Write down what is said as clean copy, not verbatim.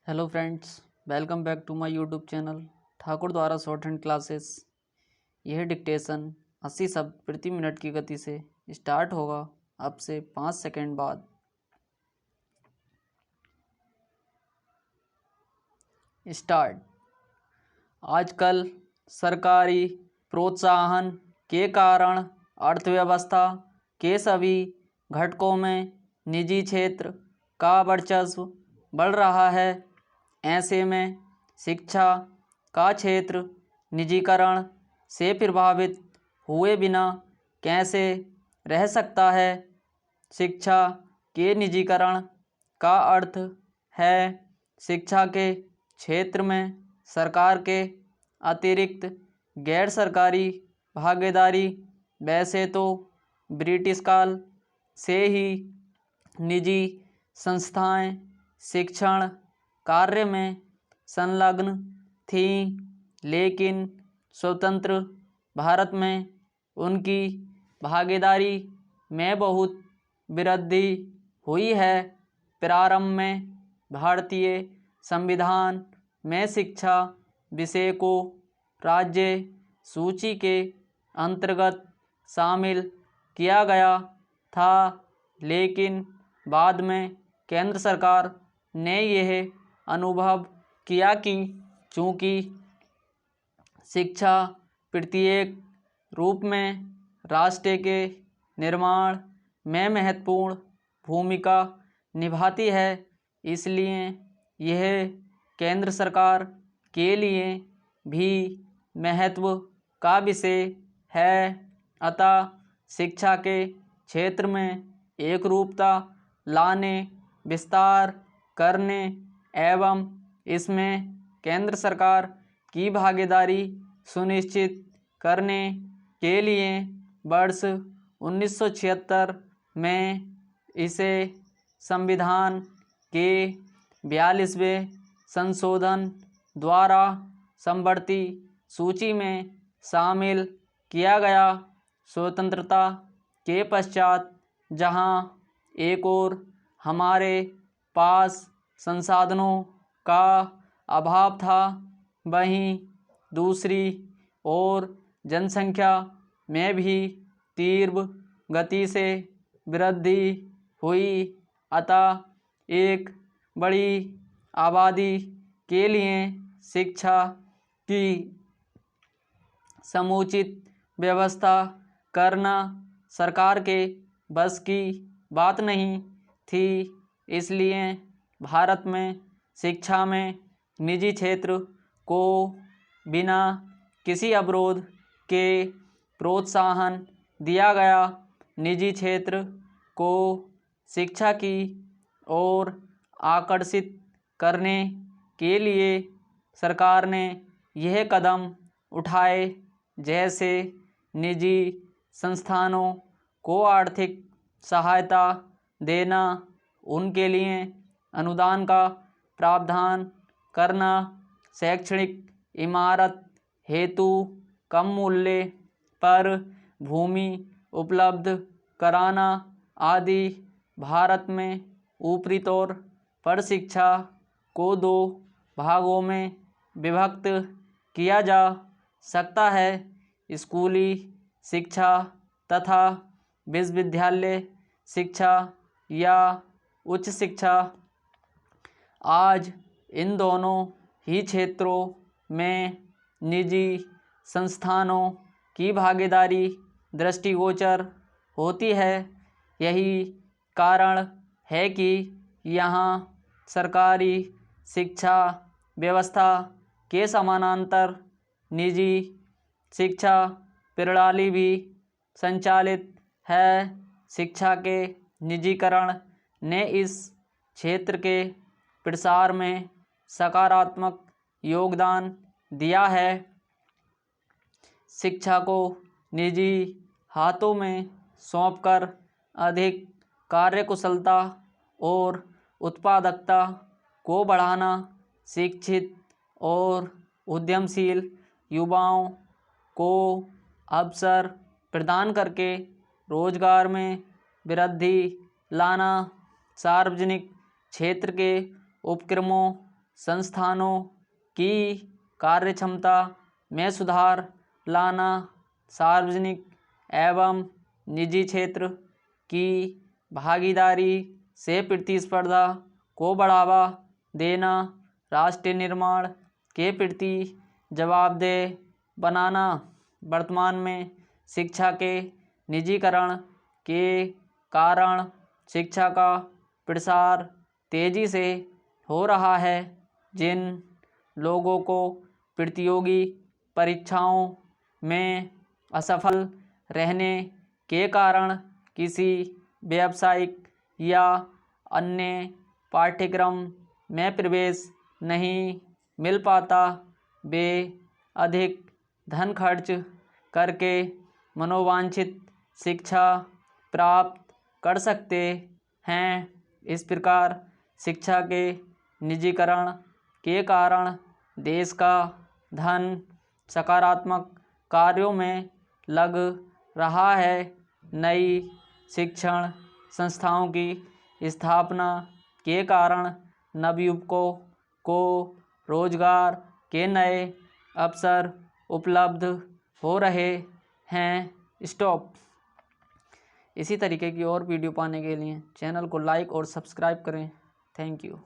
Hello friends, welcome back to my YouTube channel Thakur द्वारा shorthand classes. यह dictation 80 शब्द प्रति मिनट की गति से स्टार्ट होगा अब से 5 सेकंड बाद। स्टार्ट। आजकल सरकारी प्रोत्साहन के कारण अर्थव्यवस्था के सभी घटकों में निजी क्षेत्र का वर्चस्व बढ़ रहा है। ऐसे में शिक्षा का क्षेत्र निजीकरण से प्रभावित हुए बिना कैसे रह सकता है। शिक्षा के निजीकरण का अर्थ है शिक्षा के क्षेत्र में सरकार के अतिरिक्त गैर सरकारी भागीदारी। वैसे तो ब्रिटिश काल से ही निजी संस्थाएं शिक्षण कार्य में संलग्न थीं, लेकिन स्वतंत्र भारत में उनकी भागीदारी में बहुत वृद्धि हुई है। प्रारंभ में भारतीय संविधान में शिक्षा विषय को राज्य सूची के अंतर्गत शामिल किया गया था, लेकिन बाद में केंद्र सरकार ने यह अनुभव किया कि चूँकि शिक्षा प्रत्येक रूप में राष्ट्र के निर्माण में महत्वपूर्ण भूमिका निभाती है, इसलिए यह केंद्र सरकार के लिए भी महत्व का विषय है। अतः शिक्षा के क्षेत्र में एकरूपता लाने, विस्तार करने एवं इसमें केंद्र सरकार की भागीदारी सुनिश्चित करने के लिए वर्ष 1976 में इसे संविधान के 42वें संशोधन द्वारा समवर्ती सूची में शामिल किया गया। स्वतंत्रता के पश्चात जहां एक ओर हमारे पास संसाधनों का अभाव था, वहीं दूसरी ओर जनसंख्या में भी तीव्र गति से वृद्धि हुई। अतः एक बड़ी आबादी के लिए शिक्षा की समुचित व्यवस्था करना सरकार के बस की बात नहीं थी। इसलिए भारत में शिक्षा में निजी क्षेत्र को बिना किसी अवरोध के प्रोत्साहन दिया गया। निजी क्षेत्र को शिक्षा की ओर आकर्षित करने के लिए सरकार ने यह कदम उठाए, जैसे निजी संस्थानों को आर्थिक सहायता देना, उनके लिए अनुदान का प्रावधान करना, शैक्षणिक इमारत हेतु कम मूल्य पर भूमि उपलब्ध कराना आदि। भारत में ऊपरी तौर पर शिक्षा को दो भागों में विभक्त किया जा सकता है: स्कूली शिक्षा तथा विश्वविद्यालय शिक्षा या उच्च शिक्षा। आज इन दोनों ही क्षेत्रों में निजी संस्थानों की भागीदारी दृष्टिगोचर होती है। यही कारण है कि यहाँ सरकारी शिक्षा व्यवस्था के समानांतर निजी शिक्षा प्रणाली भी संचालित है। शिक्षा के निजीकरण ने इस क्षेत्र के प्रसार में सकारात्मक योगदान दिया है। शिक्षा को निजी हाथों में सौंपकर अधिक कार्यकुशलता और उत्पादकता को बढ़ाना, शिक्षित और उद्यमशील युवाओं को अवसर प्रदान करके रोजगार में वृद्धि लाना, सार्वजनिक क्षेत्र के उपक्रमों संस्थानों की कार्यक्षमता में सुधार लाना, सार्वजनिक एवं निजी क्षेत्र की भागीदारी से प्रतिस्पर्धा को बढ़ावा देना, राष्ट्रीय निर्माण के प्रति जवाबदेह बनाना। वर्तमान में शिक्षा के निजीकरण के कारण शिक्षा का प्रसार तेजी से हो रहा है। जिन लोगों को प्रतियोगी परीक्षाओं में असफल रहने के कारण किसी व्यावसायिक या अन्य पाठ्यक्रम में प्रवेश नहीं मिल पाता, वे अधिक धन खर्च करके मनोवांछित शिक्षा प्राप्त कर सकते हैं। इस प्रकार शिक्षा के निजीकरण के कारण देश का धन सकारात्मक कार्यों में लग रहा है। नई शिक्षण संस्थाओं की स्थापना के कारण नवयुवकों को रोजगार के नए अवसर उपलब्ध हो रहे हैं। स्टॉप। इसी तरीके की और वीडियो पाने के लिए चैनल को लाइक और सब्सक्राइब करें। Thank you.